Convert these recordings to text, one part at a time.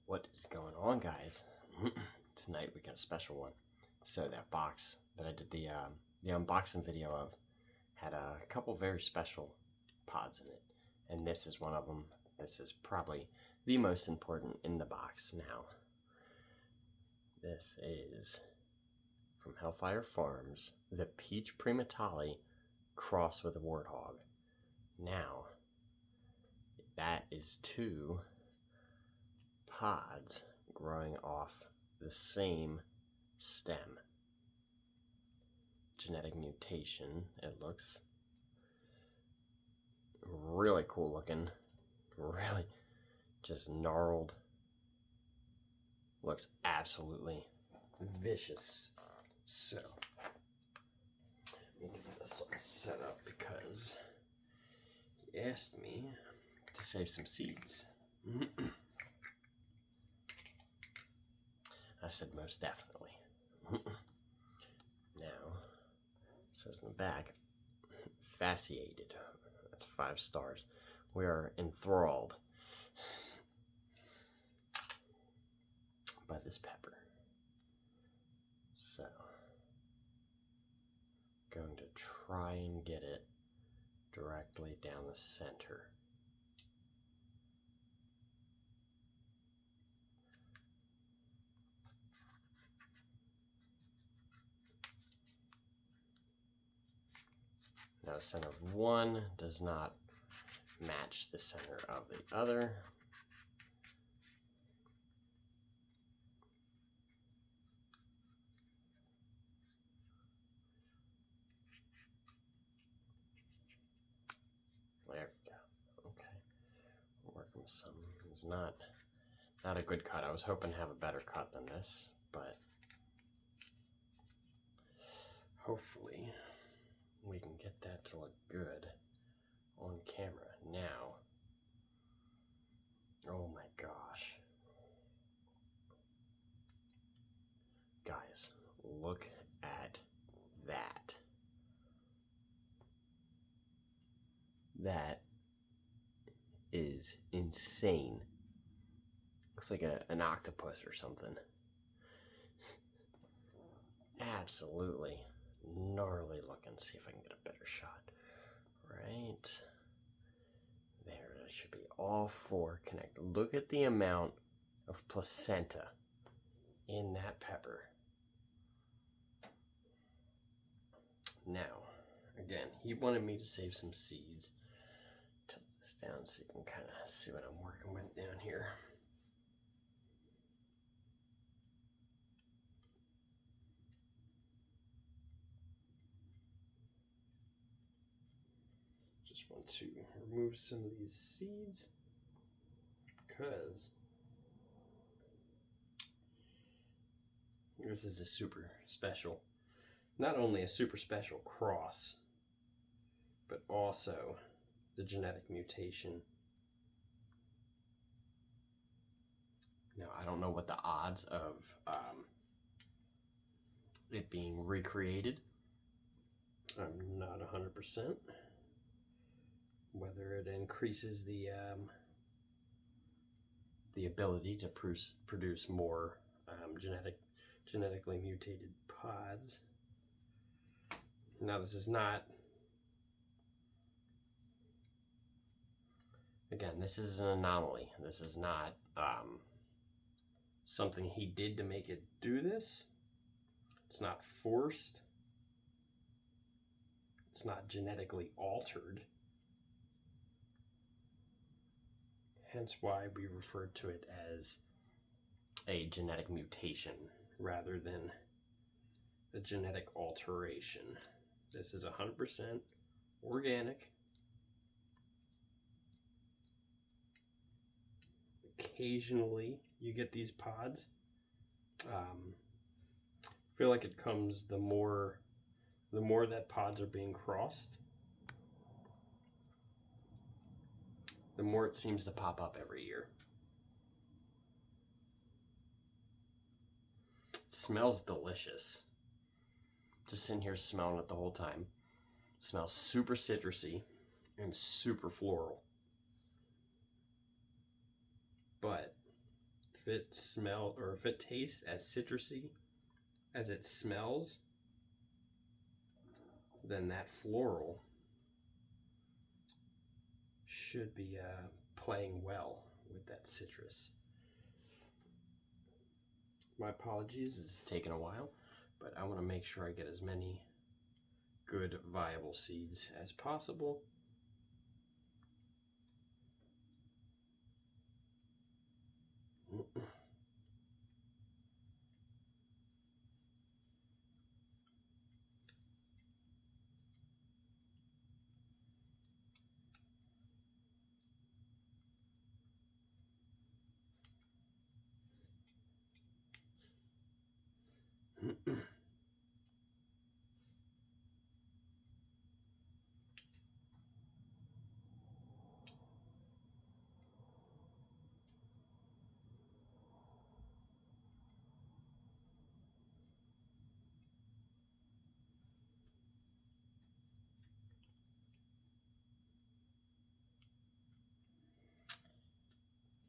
What is going on, guys? Tonight we got a special one. So that box that I did the unboxing video of had a couple very special pods in it, and this is one of them. This is probably the most important in the box now. This is from Hellfire Farms, the Peach Primotalii crossed with a Warthog. Now, that is two pods growing off the same stem. Genetic mutation, it looks. Really cool looking. Really just gnarled. Looks absolutely vicious. So, let me get this all set up because he asked me to save some seeds. I said most definitely. Now, it says in the back, fasciated. That's 5 stars. We are enthralled by this pepper. So, going to try and get it directly down the center. Now, the center of one does not match the center of the other. There we go. Okay. Working with some. It's not a good cut. I was hoping to have a better cut than this, but hopefully we can get that to look good on camera. Now, oh my gosh. Guys, look at that. That is insane. Looks like an octopus or something. Absolutely gnarly looking. See if I can get a better shot. Right there, that should be all 4 connected. Look at the amount of placenta in that pepper. Now, again, he wanted me to save some seeds. Tilt this down so you can kind of see what I'm working with down here. Just want to remove some of these seeds because this is a super special, not only a super special cross, but also the genetic mutation. Now, I don't know what the odds of it being recreated. I'm not 100%. Whether it increases the ability to produce more genetically mutated pods. Now, this is not, again, this is an anomaly. This is not something he did to make it do this. It's not forced. It's not genetically altered. Hence why we refer to it as a genetic mutation rather than a genetic alteration. This is 100% organic. Occasionally you get these pods. I feel like it comes the more that pods are being crossed, the more it seems to pop up every year. It smells delicious. Just sitting here smelling it the whole time. It smells super citrusy and super floral. But if it tastes as citrusy as it smells, then that floral should be playing well with that citrus. My apologies, this is taking a while, but I want to make sure I get as many good viable seeds as possible.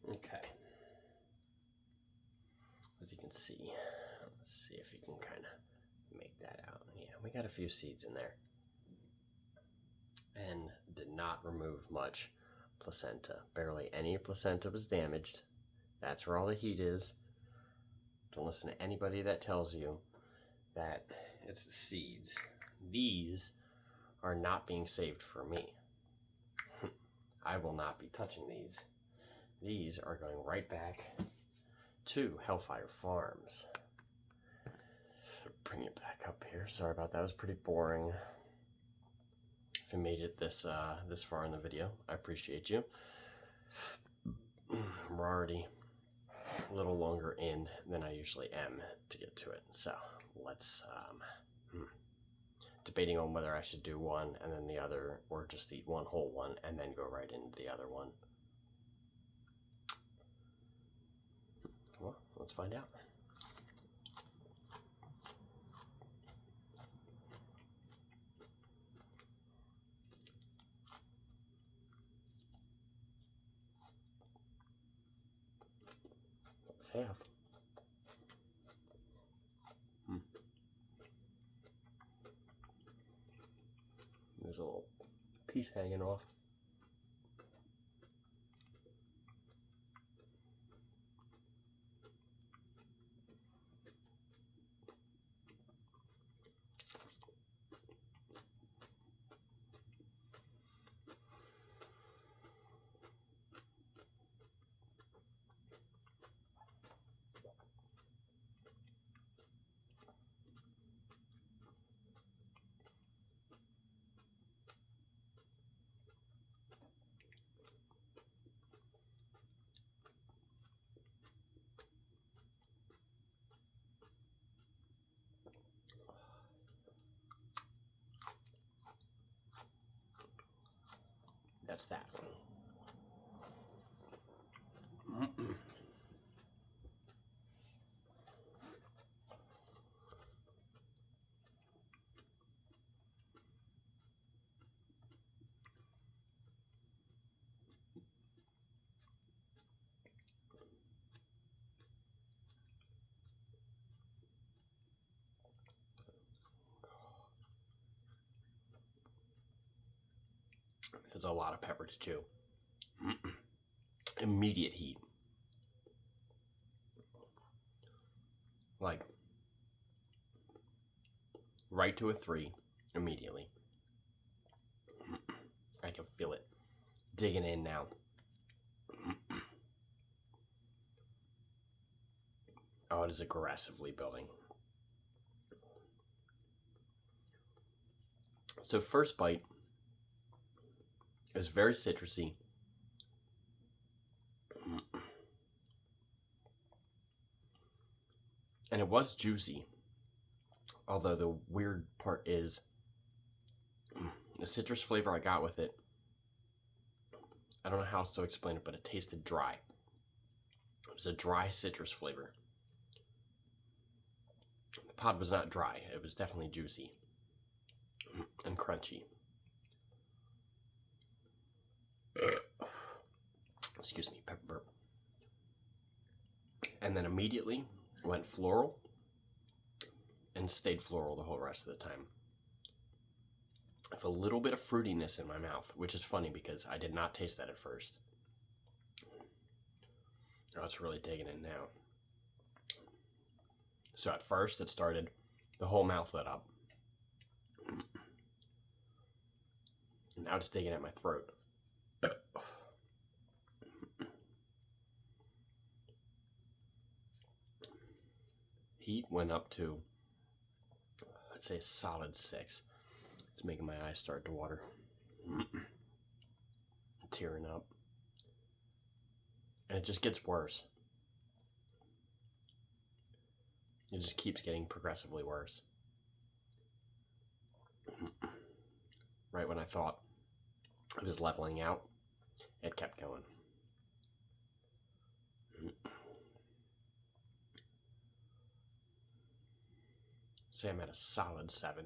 Okay. As you can see, let's see if you can kind of make that out. Yeah, we got a few seeds in there. And did not remove much placenta. Barely any placenta was damaged. That's where all the heat is. Don't listen to anybody that tells you that it's the seeds. These are not being saved for me. I will not be touching these. These are going right back to Hellfire Farms. Bring it back up here. Sorry about that. It was pretty boring. If you made it this far in the video, I appreciate you. We're already a little longer in than I usually am to get to it. So let's debating on whether I should do one and then the other, or just eat one whole one and then go right into the other one. Well, let's find out. Let's have. There's a little piece hanging off. That's that. There's a lot of pepper to chew. Immediate heat. Like, right to a 3 immediately. I can feel it digging in now. Oh, it is aggressively building. So first bite is very citrusy. And it was juicy. Although the weird part is the citrus flavor I got with it. I don't know how else to explain it, but it tasted dry. It was a dry citrus flavor. The pod was not dry. It was definitely juicy and crunchy. Excuse me, pepper burp. And then immediately went floral and stayed floral the whole rest of the time. I have a little bit of fruitiness in my mouth, which is funny because I did not taste that at first. Oh, it's really digging in now. So at first it started, the whole mouth lit up. Now it's digging at my throat. Heat went up to, I'd say, a solid 6. It's making my eyes start to water. Tearing up. And it just gets worse. It just keeps getting progressively worse. Right when I thought it was leveling out, it kept going. Say I'm at a solid 7.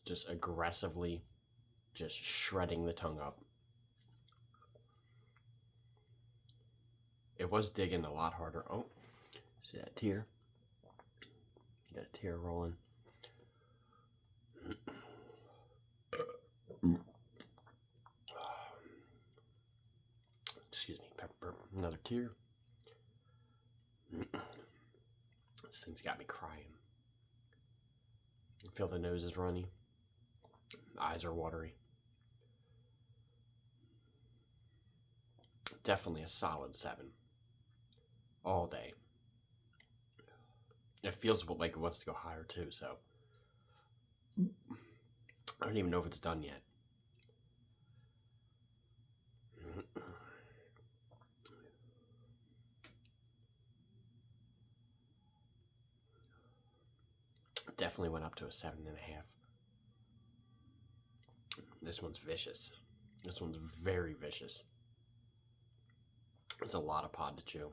Just aggressively just shredding the tongue up. It was digging a lot harder. Oh, see that tear? Got a tear rolling. Excuse me, pepper. Another tear. This thing's got me crying. I feel the nose is runny. The eyes are watery. Definitely a solid 7. All day. It feels like it wants to go higher too, so I don't even know if it's done yet. Definitely went up to a 7.5. This one's vicious. This one's very vicious. There's a lot of pod to chew.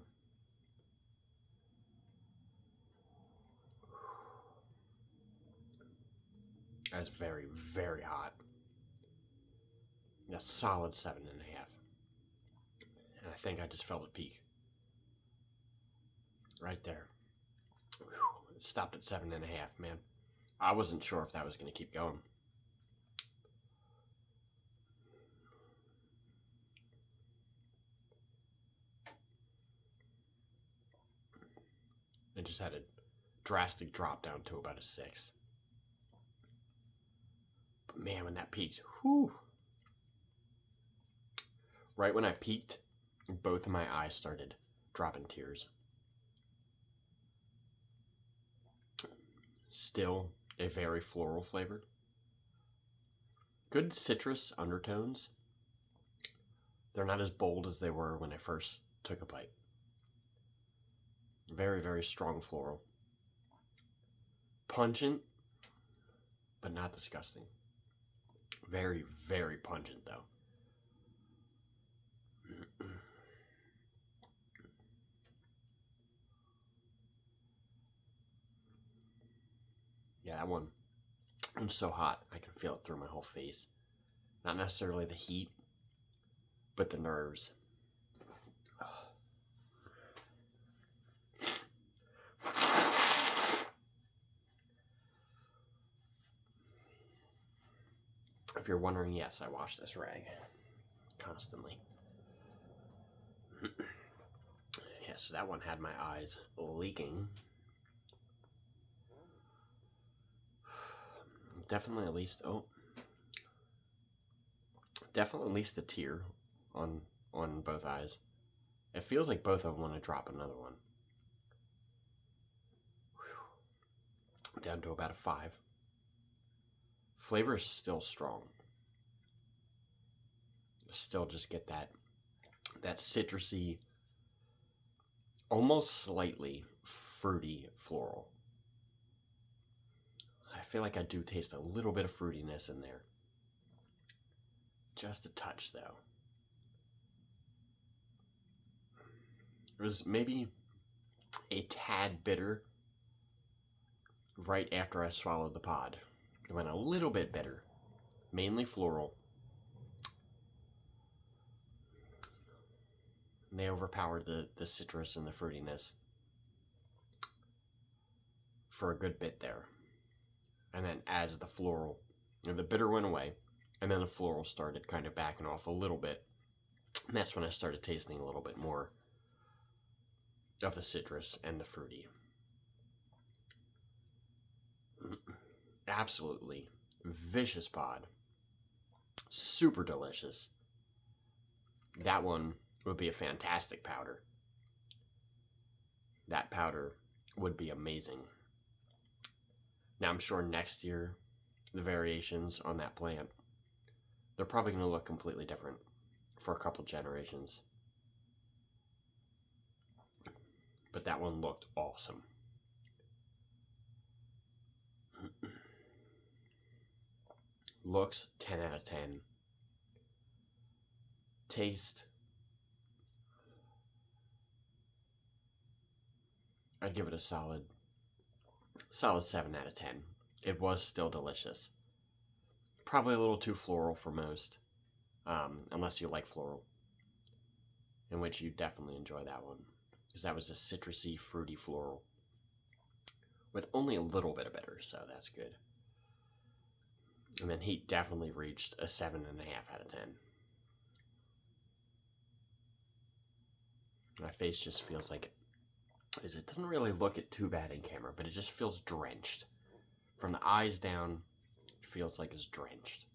That's very, very hot. A solid 7.5. And I think I just felt a peak. Right there. Whew. It stopped at 7.5, man. I wasn't sure if that was going to keep going. It just had a drastic drop down to about a 6. But man, when that peaked, whew. Right when I peaked, both of my eyes started dropping tears. Still a very floral flavor. Good citrus undertones. They're not as bold as they were when I first took a bite. Very, very strong floral. Pungent, but not disgusting. Very, very pungent, though. Yeah, that one's so hot, I can feel it through my whole face. Not necessarily the heat, but the nerves. If you're wondering, yes, I wash this rag constantly. Yeah, so that one had my eyes leaking. Definitely at least, definitely at least a tear on both eyes. It feels like both of them want to drop another one. Whew. Down to about a 5. Flavor is still strong. Still just get that citrusy, almost slightly fruity floral. I feel like I do taste a little bit of fruitiness in there. Just a touch, though. It was maybe a tad bitter right after I swallowed the pod. It went a little bit bitter, mainly floral. And They overpowered the citrus and the fruitiness for a good bit there. And then as the bitter went away, and then the floral started kind of backing off a little bit, and that's when I started tasting a little bit more of the citrus and the fruity. Absolutely vicious pod. Super delicious. That one would be a fantastic powder. That powder would be amazing. Now I'm sure next year, the variations on that plant, they're probably going to look completely different for a couple generations. But that one looked awesome. Looks 10 out of 10. Taste, I'd give it a solid 7 out of 10. It was still delicious. Probably a little too floral for most, unless you like floral, in which you definitely enjoy that one, because that was a citrusy, fruity floral with only a little bit of bitter, so that's good. And then heat definitely reached a 7.5 out of 10. My face just feels like, it doesn't really look it too bad in camera, but it just feels drenched. From the eyes down, it feels like it's drenched.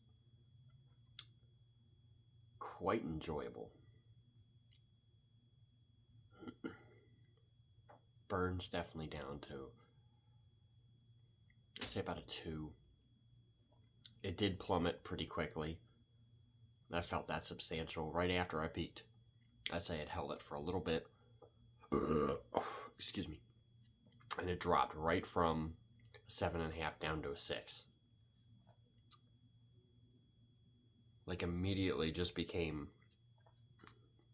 Quite enjoyable. Burns definitely down to, I'd say about a 2. It did plummet pretty quickly. I felt that substantial right after I peaked. I'd say it held it for a little bit. Excuse me. And it dropped right from a 7.5 down to a 6. Like immediately just became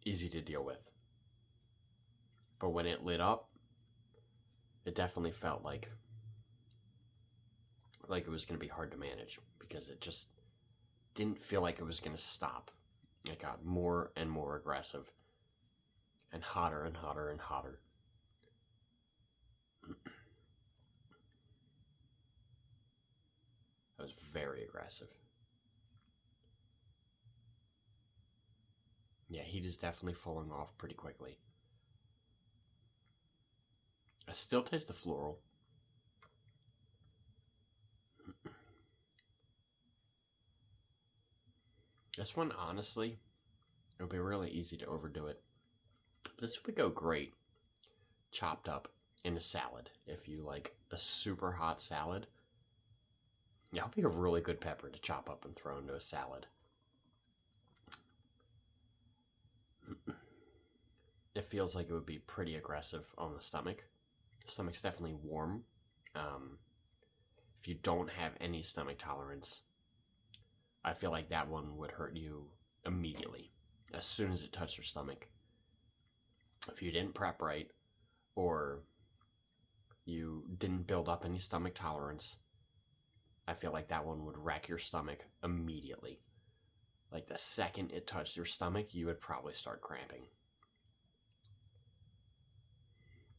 easy to deal with. But when it lit up, it definitely felt like it was going to be hard to manage, because it just didn't feel like it was going to stop. It got more and more aggressive, and hotter and hotter and hotter. It was very aggressive. Yeah, heat is definitely falling off pretty quickly. I still taste the floral. This one, honestly, it would be really easy to overdo it. This would go great chopped up in a salad. If you like a super hot salad, yeah, it'll be a really good pepper to chop up and throw into a salad. It feels like it would be pretty aggressive on the stomach. The stomach's definitely warm. If you don't have any stomach tolerance, I feel like that one would hurt you immediately, as soon as it touched your stomach. If you didn't prep right, or you didn't build up any stomach tolerance, I feel like that one would wreck your stomach immediately. Like the second it touched your stomach, you would probably start cramping.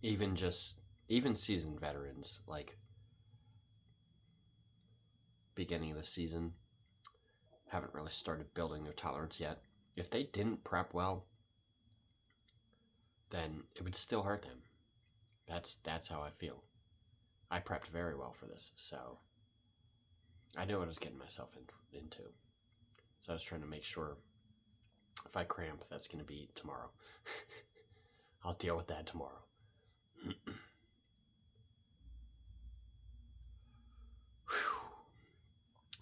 Even seasoned veterans, like beginning of the season, haven't really started building their tolerance yet. If they didn't prep well, then it would still hurt them. That's how I feel. I prepped very well for this, so I knew what I was getting myself into. So I was trying to make sure if I cramp, that's going to be tomorrow. I'll deal with that tomorrow.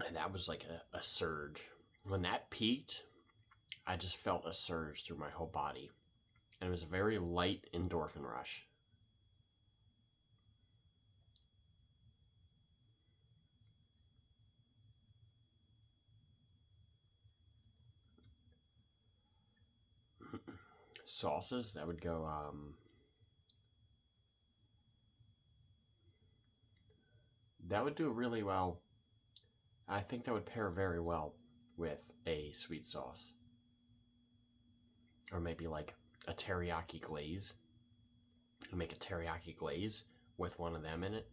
And that was like a surge. When that peaked, I just felt a surge through my whole body. And it was a very light endorphin rush. Sauces, that would go, that would do really well. I think that would pair very well with a sweet sauce. Or maybe like a teriyaki glaze, make a teriyaki glaze with one of them in it,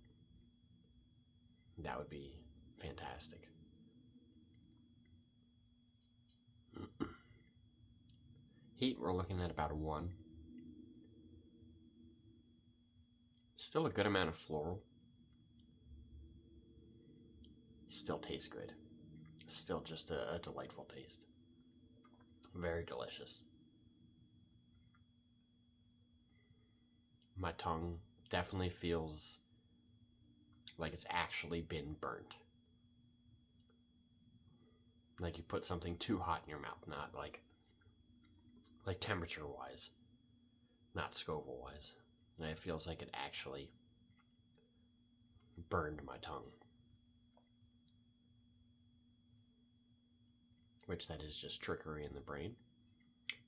that would be fantastic. Heat, we're looking at about a 1. Still a good amount of floral. Still tastes good. Still just a delightful taste. Very delicious. My tongue definitely feels like it's actually been burnt. Like you put something too hot in your mouth, not like temperature wise, not Scoville wise. It feels like it actually burned my tongue. Which that is just trickery in the brain.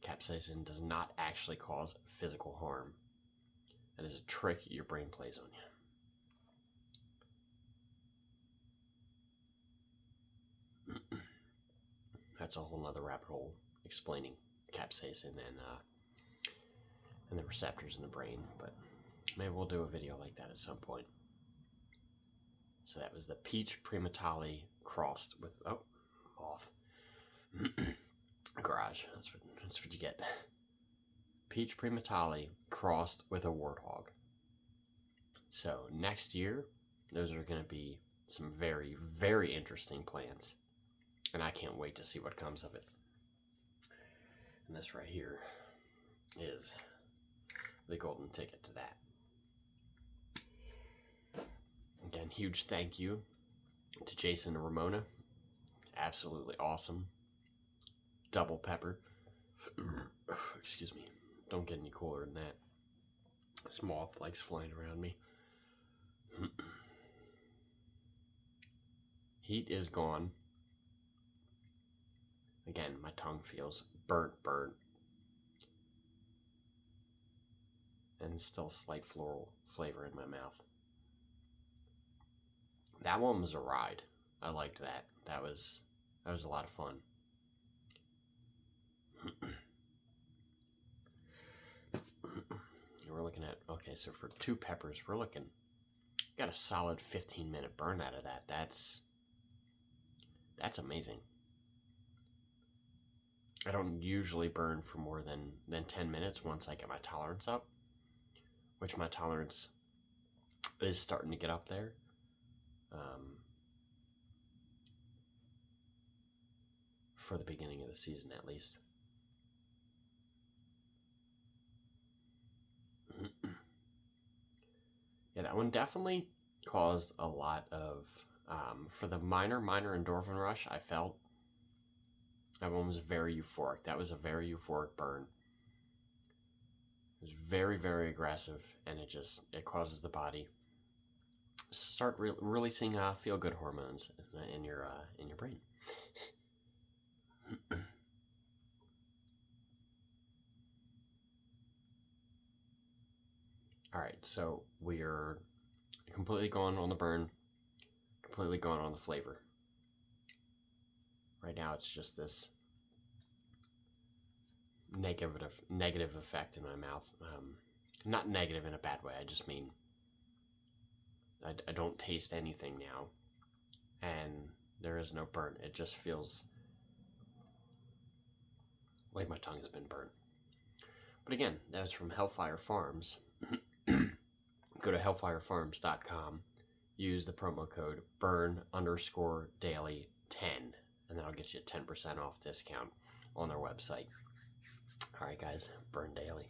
Capsaicin does not actually cause physical harm. That is a trick your brain plays on you. That's a whole nother rabbit hole explaining capsaicin and the receptors in the brain, but maybe we'll do a video like that at some point. So that was the peach Primotalii crossed with moth. Garage. That's what you get. Peach Primotalii crossed with a Warthog. So next year, those are going to be some very, very interesting plants, and I can't wait to see what comes of it. And this right here is the golden ticket to that. Again, huge thank you to Jason and Ramona. Absolutely awesome. Double pepper. Excuse me. Don't get any cooler than that. This moth likes flying around me. Heat is gone. Again, my tongue feels burnt. And still slight floral flavor in my mouth. That one was a ride. I liked that. That was a lot of fun. We're looking at, okay, so for 2 peppers, got a solid 15-minute burn out of that. That's amazing. I don't usually burn for more than 10 minutes once I get my tolerance up, which my tolerance is starting to get up there. For the beginning of the season, at least. Yeah, that one definitely caused a lot of, for the minor endorphin rush I felt, that one was very euphoric. That was a very euphoric burn. It was very, very aggressive, and it causes the body to start releasing feel-good hormones in your brain. Alright, so we're completely gone on the burn, completely gone on the flavor. Right now it's just this negative effect in my mouth. Not negative in a bad way, I just mean I don't taste anything now, and there is no burn. It just feels like my tongue has been burnt. But again, that was from Hellfire Farms. Go to hellfirefarms.com, use the promo code burn_daily10, and that'll get you a 10% off discount on their website. Alright guys, burn daily.